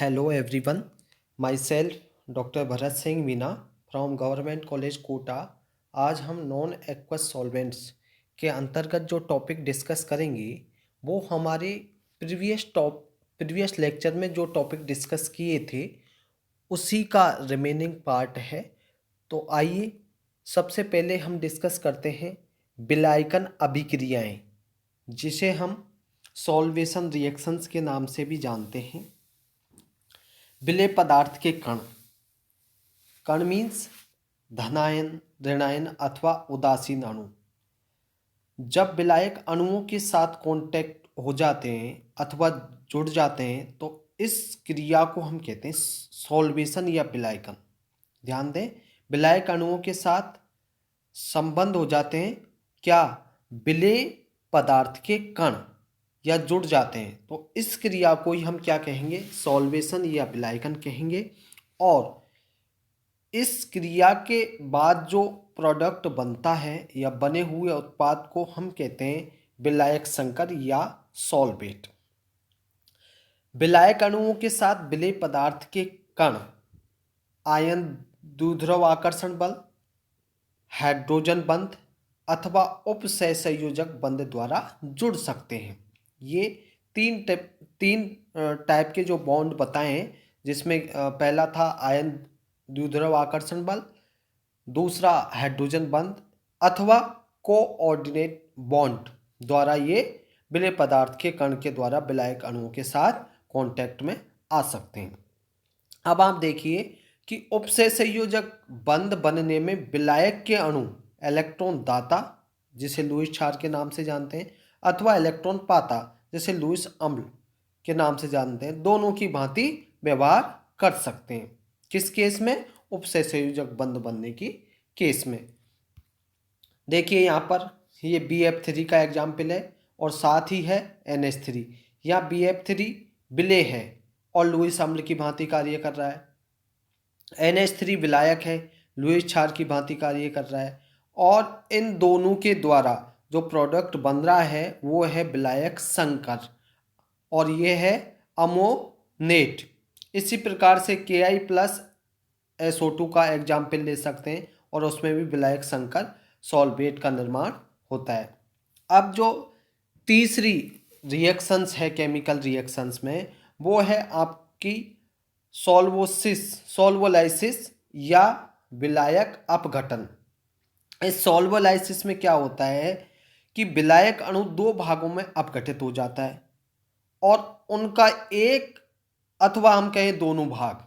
Hello everyone, myself doctor Bharat Singh Meena from government college Kota. आज हम non aqueous solvents के अंतर्गत जो टॉपिक डिस्कस करेंगे वो हमारे प्रीवियस लेक्चर में जो टॉपिक डिस्कस किए थे उसी का रिमेनिंग पार्ट है। तो आइए सबसे पहले हम डिस्कस करते हैं विलायकन अभिक्रियाएं, जिसे हम सॉल्वेशन रिएक्शंस के नाम से भी जानते हैं। विलेय पदार्थ के कण, कण मीन्स धनायन, ऋणायन अथवा उदासीन अणु। जब विलायक अणुओं के साथ कांटेक्ट हो जाते हैं अथवा जुड़ जाते हैं तो इस क्रिया को हम कहते हैं सॉल्वेशन या विलायकन। ध्यान दें, विलायक अणुओं के साथ संबंध हो जाते हैं क्या, विलेय पदार्थ के कण या जुड़ जाते हैं तो इस क्रिया को ही हम क्या कहेंगे, सॉल्वेशन या विलायकन कहेंगे। और इस क्रिया के बाद जो प्रोडक्ट बनता है या बने हुए उत्पाद को हम कहते हैं विलायक संकर या सॉल्वेट। विलायक अणुओं के साथ विलेय पदार्थ के कण आयन द्विध्रुव आकर्षण बल, हाइड्रोजन बंध अथवा उपसहसंयोजक बंध द्वारा जुड़ सकते हैं। ये तीन टाइप के जो बॉन्ड बताए हैं, जिसमें पहला था आयन द्विध्रुव आकर्षण बल, दूसरा हाइड्रोजन बंध अथवा कोऑर्डिनेट बॉन्ड द्वारा ये विलेय पदार्थ के कण के द्वारा विलायक अणुओं के साथ कांटेक्ट में आ सकते हैं। अब आप देखिए कि उपसहसंयोजक बंध बनने में विलायक के अणु इलेक्ट्रॉन दाता, जिसे लुईस क्षार के नाम से जानते हैं, अथवा इलेक्ट्रॉन पाता, जिसे लुईस अम्ल के नाम से जानते हैं, दोनों की भांति व्यवहार कर सकते हैं। किस केस में? उपसहसंयोजक बंध बनने की केस में। देखिए यहाँ पर ये BF3 का एग्जाम्पल है और साथ ही है NH3। यहाँ BF3 विलेय है और लुईस अम्ल की भांति कार्य कर रहा है। NH3 विलायक है, लुईस क्षार की भांति कार्य कर रहा है और इन दोनों के द्वारा जो प्रोडक्ट बन रहा है वो है विलायक संकर और ये है अमोनेट। इसी प्रकार से Ki+SO2 का एग्जाम्पल ले सकते हैं और उसमें भी विलायक संकर सॉल्वेट का निर्माण होता है। अब जो तीसरी रिएक्शंस है केमिकल रिएक्शंस में, वो है आपकी सॉल्वोलाइसिस या विलायक अपघटन। इस सॉल्वोलाइसिस में क्या होता है कि विलायक अणु दो भागों में अपघटित हो जाता है और उनका एक अथवा हम कहें दोनों भाग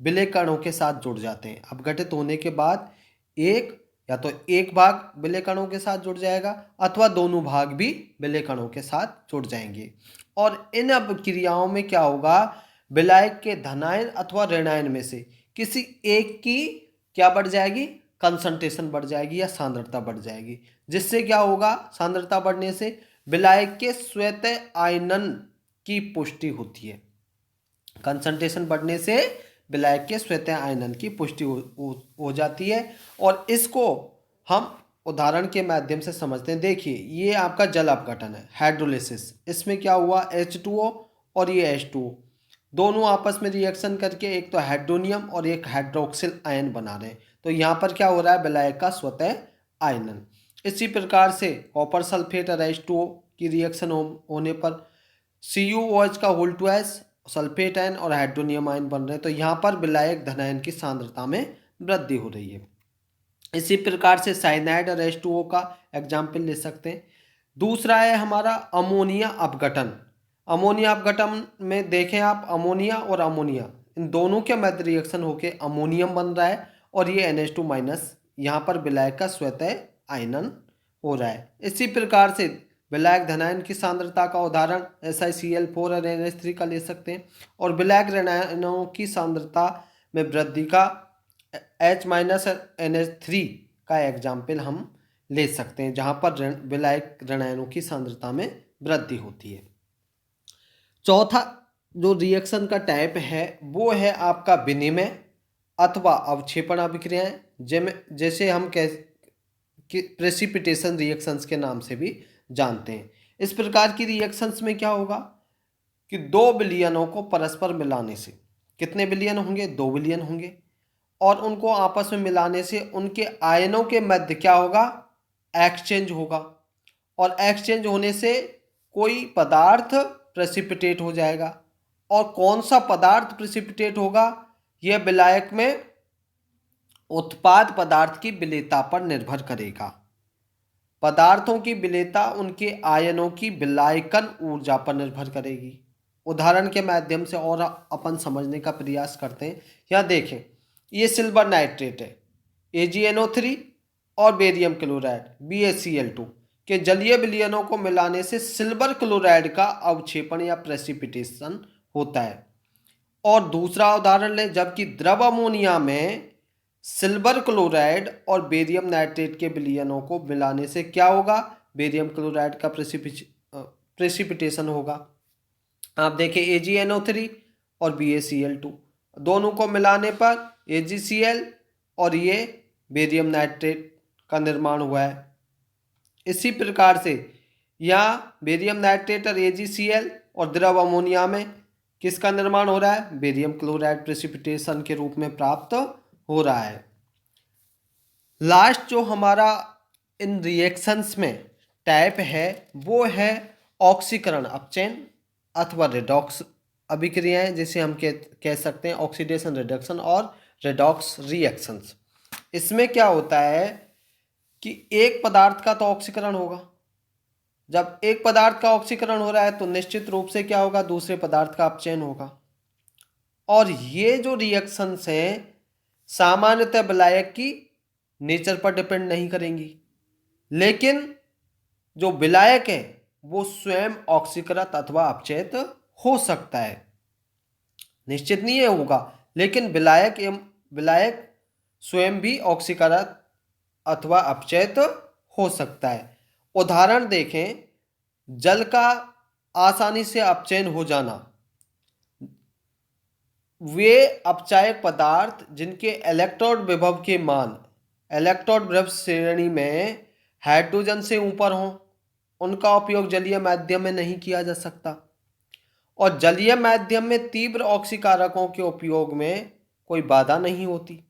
विलेय कणों के साथ जुड़ जाते हैं। अपघटित होने के बाद या तो एक भाग विलेय कणों के साथ जुड़ जाएगा अथवा दोनों भाग भी विलेय कणों के साथ जुड़ जाएंगे। और इन अपक्रियाओं में क्या होगा, विलायक के धनायन अथवा ऋणायन में से किसी एक की क्या बढ़ जाएगी, कंसंट्रेशन बढ़ जाएगी या सांद्रता बढ़ जाएगी। जिससे क्या होगा, सांद्रता बढ़ने से विलायक के स्वतः आयनन की पुष्टि होती है। कंसंट्रेशन बढ़ने से विलायक के स्वतः आयनन की पुष्टि हो जाती है और इसको हम उदाहरण के माध्यम से समझते हैं। देखिए ये आपका जल अपघटन है, हाइड्रोलिसिस। इसमें क्या हुआ, H2O और ये H2O दोनों आपस में रिएक्शन करके एक तो हाइड्रोनियम और एक हाइड्रोक्सिल आयन बना रहे हैं। तो यहाँ पर क्या हो रहा है, विलायक का स्वतः आयनन। इसी प्रकार से कॉपर सल्फेट और H2O की रिएक्शन होने पर CuOH का H2S सल्फेट आयन और हाइड्रोनियम आयन बन रहे हैं। तो यहाँ पर विलायक धनायन की सांद्रता में वृद्धि हो रही है। इसी प्रकार से साइनाइड और H2O का एग्जाम्पल ले सकते हैं। दूसरा है हमारा अमोनिया अपघटन। अमोनिया अपघटन में देखें आप, अमोनिया और अमोनिया इन दोनों के मध्य रिएक्शन होके अमोनियम बन रहा है और ये NH2- यहाँ पर विलायक का स्वतः आयनन हो रहा है। इसी प्रकार से विलायक धनायन की सांद्रता का उदाहरण SiCl4 और NH3 का ले सकते हैं और विलायक ऋणायनों की सांद्रता में वृद्धि का H-NH3 का एग्जाम्पल हम ले सकते हैं, जहां पर विलायक ऋणायनों की सांद्रता में वृद्धि होती है। चौथा जो रिएक्शन का टाइप है वो है आपका विनिमय अथवा अवक्षेपण अभिक्रियाएं, जैसे हम प्रेसिपिटेशन रिएक्शंस के नाम से भी जानते हैं। इस प्रकार की रिएक्शंस में क्या होगा, कि 2 विलयनों को परस्पर मिलाने से, कितने विलयन होंगे? 2 विलयन होंगे, और उनको आपस में मिलाने से उनके आयनों के मध्य क्या होगा? एक्सचेंज होगा, और एक्सचेंज होने से कोई पदार्थ प्रेसिपिटेट हो जाएगा। और कौन सा पदार्थ प्रेसिपिटेट होगा? यह विलायक में उत्पाद पदार्थ की विलेयता पर निर्भर करेगा। पदार्थों की विलेयता उनके आयनों की विलायकन ऊर्जा पर निर्भर करेगी। उदाहरण के माध्यम से और अपन समझने का प्रयास करते हैं। यहाँ देखें, ये सिल्वर नाइट्रेट है, AgNO3, और बेरियम क्लोराइड BaCl2 के जलीय विलयनों को मिलाने से सिल्वर क्लोराइड का अवक्षेपण या प्रेसिपिटेशन होता है। और दूसरा उदाहरण लें, जबकि द्रव अमोनिया में सिल्वर क्लोराइड और बेरियम नाइट्रेट के विलयनों को मिलाने से क्या होगा? बेरियम क्लोराइड का प्रेसिपिटेशन होगा। आप देखें, AgNO3 और BaCl2 दोनों को मिलाने पर AgCl और ये बेरियम नाइट्रेट का निर्माण हुआ है। इसी प्रकार से यहाँ बेरियम नाइट्रेट और AgCl और द्रव अमोनिया में किसका निर्माण हो रहा है? बेरियम क्लोराइड प्रेसिपिटेशन के रूप में प्राप्त हो रहा है। लास्ट जो हमारा इन रिएक्शंस में टाइप है वो है ऑक्सीकरण अपचयन अथवा रिडॉक्स अभिक्रियाएं, जिसे हम कह सकते हैं ऑक्सीडेशन रिडक्शन और रिडॉक्स रिएक्शंस। इसमें क्या होता है कि एक पदार्थ का तो ऑक्सीकरण होगा। जब एक पदार्थ का ऑक्सीकरण हो रहा है तो निश्चित रूप से क्या होगा? दूसरे पदार्थ का अपचयन होगा। और ये जो रिएक्शंस हैं सामान्यतः विलायक की नेचर पर डिपेंड नहीं करेंगी, लेकिन जो विलायक है वो स्वयं ऑक्सीकृत अथवा अपचयित हो सकता है। निश्चित नहीं है होगा, लेकिन विलायक स्वयं भी ऑक्सीकृत अथवा अपचयित हो सकता है। उदाहरण देखें, जल का आसानी से अपचयन हो जाना। वे अपचायक पदार्थ जिनके इलेक्ट्रोड विभव के मान इलेक्ट्रोड विभव श्रेणी में हाइड्रोजन से ऊपर हों, उनका उपयोग जलीय माध्यम में नहीं किया जा सकता। और जलीय माध्यम में तीव्र ऑक्सीकारकों के उपयोग में कोई बाधा नहीं होती।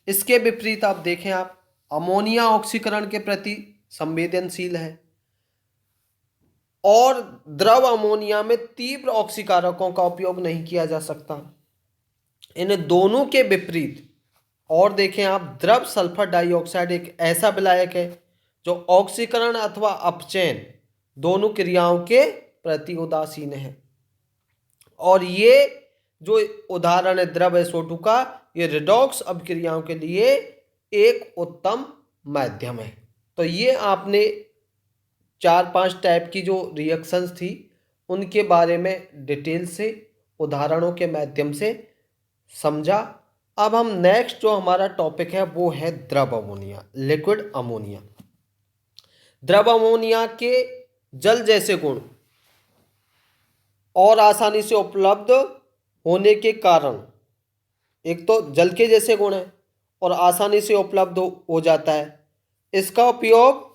इसके विपरीत आप देखें, आप अमोनिया ऑक्सीकरण के प्रति संवेदनशील है, और द्रव अमोनिया में तीव्र ऑक्सीकारकों का उपयोग नहीं किया जा सकता। इन दोनों के विपरीत और देखें आप, द्रव सल्फर डाइऑक्साइड एक ऐसा विलायक है जो ऑक्सीकरण अथवा अपचयन दोनों क्रियाओं के प्रति उदासीन है। और ये जो उदाहरण है द्रव SO2 का, ये रिडॉक्स अभिक्रियाओं के लिए एक उत्तम माध्यम है। तो ये आपने 4-5 टाइप की जो रिएक्शंस थी उनके बारे में डिटेल से उदाहरणों के माध्यम से समझा। अब हम नेक्स्ट जो हमारा टॉपिक है वो है द्रव अमोनिया, लिक्विड अमोनिया। द्रव अमोनिया के जल जैसे गुण और आसानी से उपलब्ध होने के कारण, एक तो जल के जैसे गुण है और आसानी से उपलब्ध हो जाता है। इसका उपयोग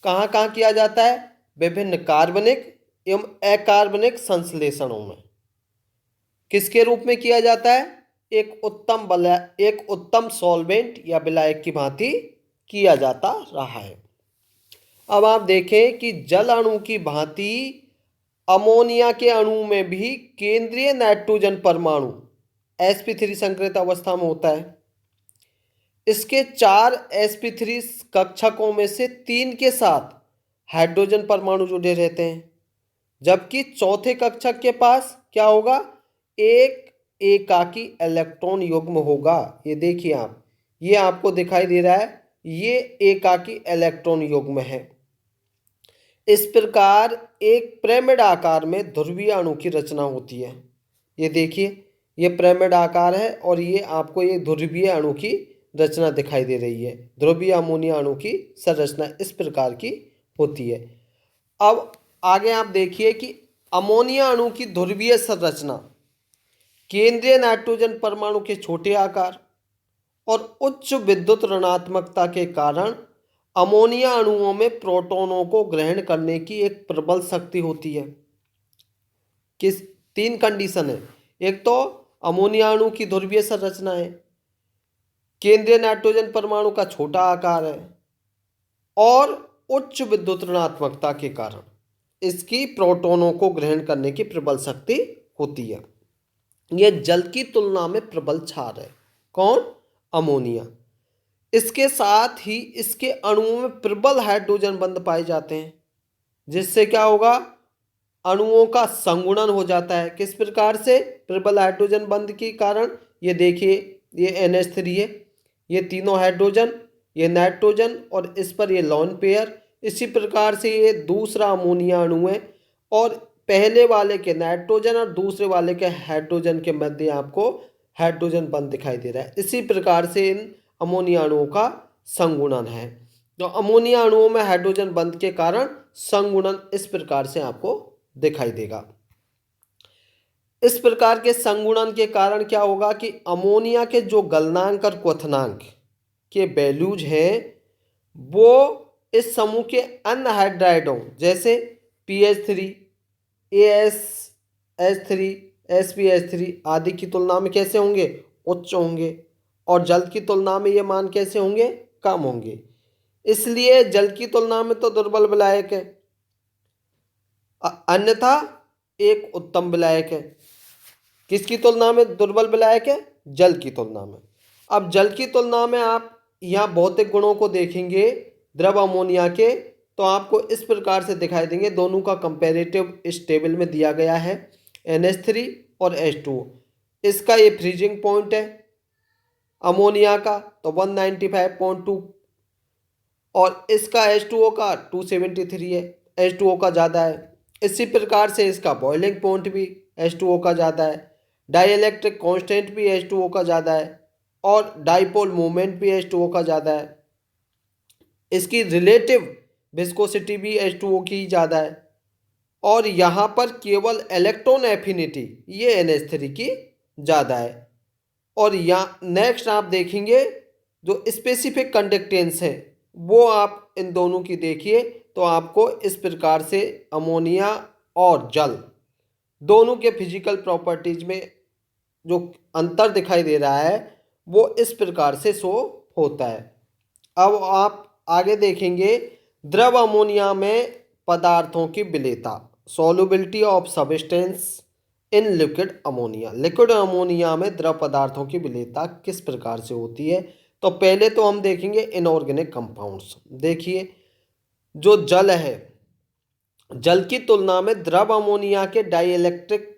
कहाँ कहाँ किया जाता है? विभिन्न कार्बनिक एवं अकार्बनिक संश्लेषणों में। किसके रूप में किया जाता है? एक उत्तम सॉल्वेंट या विलायक की भांति किया जाता रहा है। अब आप देखें कि जल अणु की भांति अमोनिया के अणु में भी केंद्रीय नाइट्रोजन परमाणु sp3 संकृत अवस्था में होता है। इसके 4 sp3 कक्षकों में से 3 के साथ हाइड्रोजन परमाणु जुड़े रहते हैं, जबकि चौथे कक्षक के पास क्या होगा? एक एकाकी इलेक्ट्रॉन युग्म होगा। ये देखिए आप, ये आपको दिखाई दे रहा है, ये एकाकी इलेक्ट्रॉन युग्म है। इस प्रकार एक पिरामिड आकार में ध्रुवीय अणु की रचना होती है। ये देखिए, ये पिरामिड आकार है और ये आपको ये ध्रुवीय अणु की रचना दिखाई दे रही है। ध्रुवीय अमोनिया अणु की संरचना इस प्रकार की होती है। अब आगे आप देखिए कि अमोनिया अणु की ध्रुवीय संरचना केंद्रीय नाइट्रोजन परमाणु के छोटे आकार और उच्च विद्युत ऋणात्मकता के कारण अमोनिया अणुओं में प्रोटॉनों को ग्रहण करने की एक प्रबल शक्ति होती है। तीन कंडीशन है। एक तो अमोनिया अणु की ध्रुवीय संरचना है, केंद्रीय नाइट्रोजन परमाणु का छोटा आकार है और उच्च विद्युत ऋणात्मकता के कारण इसकी प्रोटॉनों को ग्रहण करने की प्रबल शक्ति होती है। यह जल की तुलना में प्रबल क्षार है। कौन? अमोनिया। इसके साथ ही इसके अणुओं में प्रबल हाइड्रोजन बंध पाए जाते हैं, जिससे क्या होगा? अणुओं का संगुणन हो जाता है। किस प्रकार से? प्रबल हाइड्रोजन बंध के कारण। ये देखिए, ये NH3 है, ये तीनों हाइड्रोजन, ये नाइट्रोजन और इस पर ये लोन पेयर। इसी प्रकार से ये दूसरा अमोनिया अणु है और पहले वाले के नाइट्रोजन और दूसरे वाले के हाइड्रोजन के मध्य आपको हाइड्रोजन बंध दिखाई दे रहा है। इसी प्रकार से इन अमोनिया अणुओं का संगुणन है। तो अमोनिया अणुओं में हाइड्रोजन बंध के कारण संगुणन इस प्रकार से आपको दिखाई देगा। इस प्रकार के संगुणन के कारण क्या होगा कि अमोनिया के जो गलनांक और क्वथनांक के वैल्यूज हैं वो इस समूह के अन्य हाइड्राइडों जैसे PH3, AsH3, SpH3 आदि की तुलना में कैसे होंगे? उच्च होंगे। और जल की तुलना में ये मान कैसे होंगे? कम होंगे। इसलिए जल की तुलना में तो दुर्बल विलायक है, अन्यथा एक उत्तम विलायक है। किसकी तुलना में दुर्बल विलायक है? जल की तुलना में। अब जल की तुलना में आप यहाँ भौतिक गुणों को देखेंगे द्रव अमोनिया के, तो आपको इस प्रकार से दिखाई देंगे। दोनों का कंपैरेटिव इस टेबल में दिया गया है, NH3 और H2O। इसका ये फ्रीजिंग पॉइंट है अमोनिया का, तो 195.2 और इसका H2O का 273 है, H2O का ज़्यादा है। इसी प्रकार से इसका बॉइलिंग पॉइंट भी H2O का ज़्यादा है, डाइइलेक्ट्रिक कांस्टेंट भी H2O का ज़्यादा है और डाइपोल मोमेंट भी H2O का ज़्यादा है। इसकी रिलेटिव विस्कोसिटी भी H2O की ज़्यादा है और यहाँ पर केवल इलेक्ट्रॉन एफिनिटी ये NH3 की ज़्यादा है। और यहाँ नेक्स्ट आप देखेंगे जो स्पेसिफिक कंडक्टेंस है वो आप इन दोनों की देखिए, तो आपको इस प्रकार से अमोनिया और जल दोनों के फिजिकल प्रॉपर्टीज में जो अंतर दिखाई दे रहा है वो इस प्रकार से शो होता है। अब आप आगे देखेंगे द्रव अमोनिया में पदार्थों की विलेयता, solubility of substance in liquid ammonia. Liquid ammonia में द्रव पदार्थों की विलेयता किस प्रकार से होती है? तो पहले तो हम देखेंगे इनऑर्गेनिक कंपाउंड्स। देखिए, जो जल है, जल की तुलना में द्रव अमोनिया के डाइइलेक्ट्रिक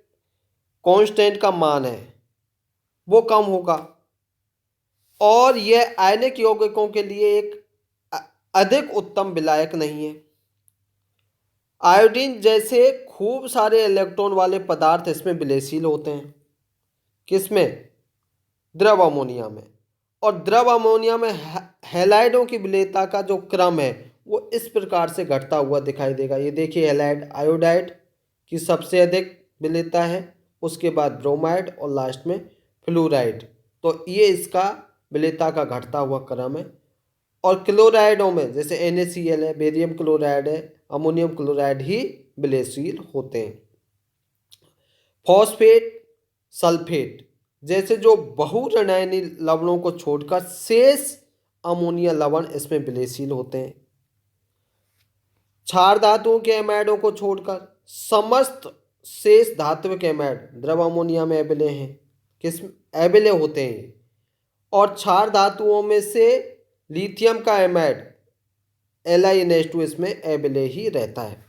कांस्टेंट का मान है वो कम होगा और यह आयनिक यौगिकों के लिए एक अधिक उत्तम विलायक नहीं है। आयोडीन जैसे खूब सारे इलेक्ट्रॉन वाले पदार्थ इसमें विलयशील होते हैं। किसमें? द्रव अमोनिया में। और द्रव अमोनिया में हैलाइडों की विलेयता का जो क्रम है वो इस प्रकार से घटता हुआ दिखाई देगा। ये देखिए, हैलाइड आयोडाइड की सबसे अधिक विलेयता है, उसके बाद ब्रोमाइड और लास्ट में फ्लोराइड। तो ये इसका विलेयता का घटता हुआ क्रम है। और क्लोराइडों में जैसे NaCl है, बेरियम क्लोराइड है, अमोनियम क्लोराइड ही विलयशील होते हैं। फॉस्फेट, सल्फेट जैसे जो बहुऋणायनी लवणों को छोड़कर शेष अमोनिया लवण इसमें विलयशील होते हैं। क्षार धातुओं के एमाइडों को छोड़कर समस्त शेष धात्विक एमाइड द्रव अमोनिया में अबिलय हैं। किस अबिलय होते हैं? और क्षार धातुओं में से लिथियम का एमाइड LiNH2 इसमें अबिलय ही रहता है।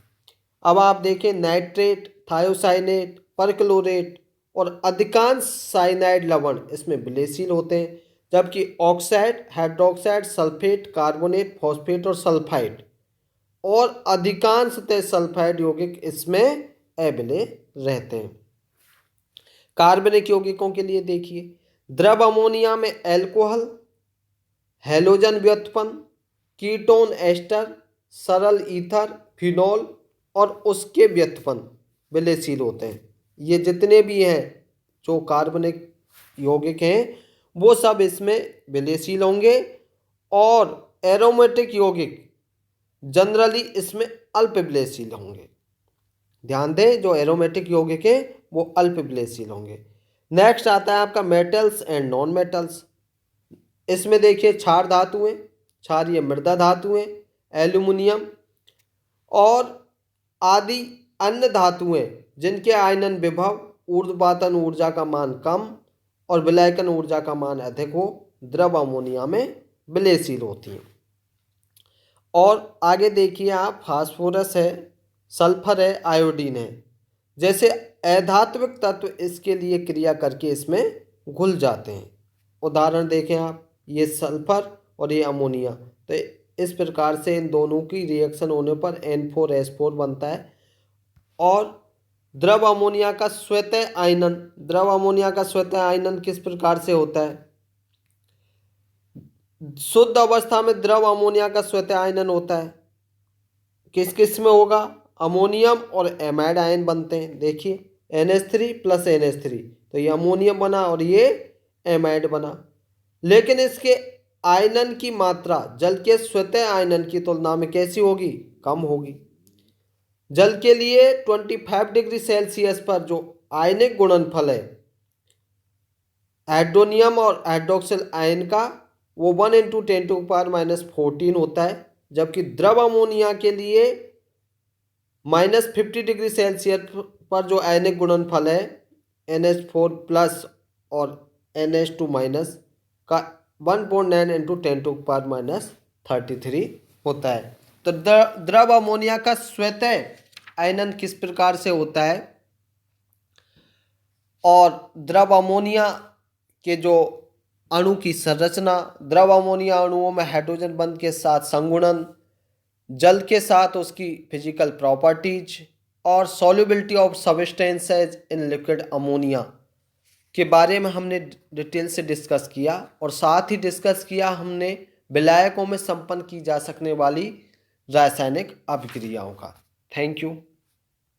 अब आप देखें, नाइट्रेट, थायोसाइनेट, परक्लोरेट और अधिकांश साइनाइड लवण इसमें विलयशील होते हैं, जबकि oxide, hydroxide, sulphate, carbonate, phosphate और सल्फाइड और अधिकांशतः सल्फाइड यौगिक इसमें अबिलय रहते हैं। कार्बनिक यौगिकों के लिए देखिए, द्रव अमोनिया में एल्कोहल, हैलोजन व्युत्पन्न, कीटोन एस्टर, सरल ईथर, फिनॉल और उसके व्युत्पन्न विलयशील होते हैं। ये जितने भी हैं जो कार्बनिक यौगिक हैं वो सब इसमें विलयशील होंगे और एरोमेटिक यौगिक जनरली इसमें अल्प विलयशील होंगे। ध्यान दें, जो एरोमेटिक यौगिक हैं वो अल्प विलेयशील होंगे। नेक्स्ट आता है आपका मेटल्स एंड नॉन मेटल्स। इसमें देखिए क्षार धातुएं, क्षारीय मृदा धातुएं, एल्यूमिनियम और आदि अन्य धातुएं जिनके आयनन विभव, ऊर्ध्वपातन ऊर्जा का मान कम और विलयन ऊर्जा का मान अधिक हो, द्रव अमोनिया में विलयशील होती हैं। और आगे देखिए आप, फास्फोरस है, सल्फर है, आयोडीन है, जैसे अधात्विक तत्व इसके लिए क्रिया करके इसमें घुल जाते हैं। उदाहरण देखें आप, ये सल्फर और ये अमोनिया, तो इस प्रकार से इन दोनों की रिएक्शन होने पर N4S4 बनता है। और द्रव अमोनिया का स्वतः आयनन, द्रव अमोनिया का स्वतः आयनन किस प्रकार से होता है? शुद्ध अवस्था में द्रव अमोनिया का स्वतः आयनन होता है, किस किस में होगा? अमोनियम और एमाइड आयन बनते हैं। देखिए NH3 + NH3, तो ये अमोनियम बना और ये एमाइड बना। लेकिन इसके आयनन की मात्रा जल के स्वतः आयनन की तुलना में कैसी होगी? कम होगी। जल के लिए 25 डिग्री सेल्सियस पर जो आयनिक गुणनफल है हाइड्रोनियम और हाइड्रोक्सिल आयन का, वो 1 × 10⁻⁻14 होता है, जबकि द्रव अमोनिया के लिए -50 डिग्री सेल्सियस पर जो आयनिक गुणनफल है NH4+ और NH2- का 1.9 × 10⁻33 होता है। तो द्रव अमोनिया का स्वतः आयनन किस प्रकार से होता है? और द्रव अमोनिया के जो अणु की संरचना, द्रव अमोनिया अणुओं में हाइड्रोजन बंध के साथ संगुणन, जल के साथ उसकी फिजिकल प्रॉपर्टीज और solubility of substances in liquid ammonia के बारे में हमने डिटेल से डिस्कस किया। और साथ ही डिस्कस किया हमने विलायकों में संपन्न की जा सकने वाली रासायनिक अभिक्रियाओं का। Thank you.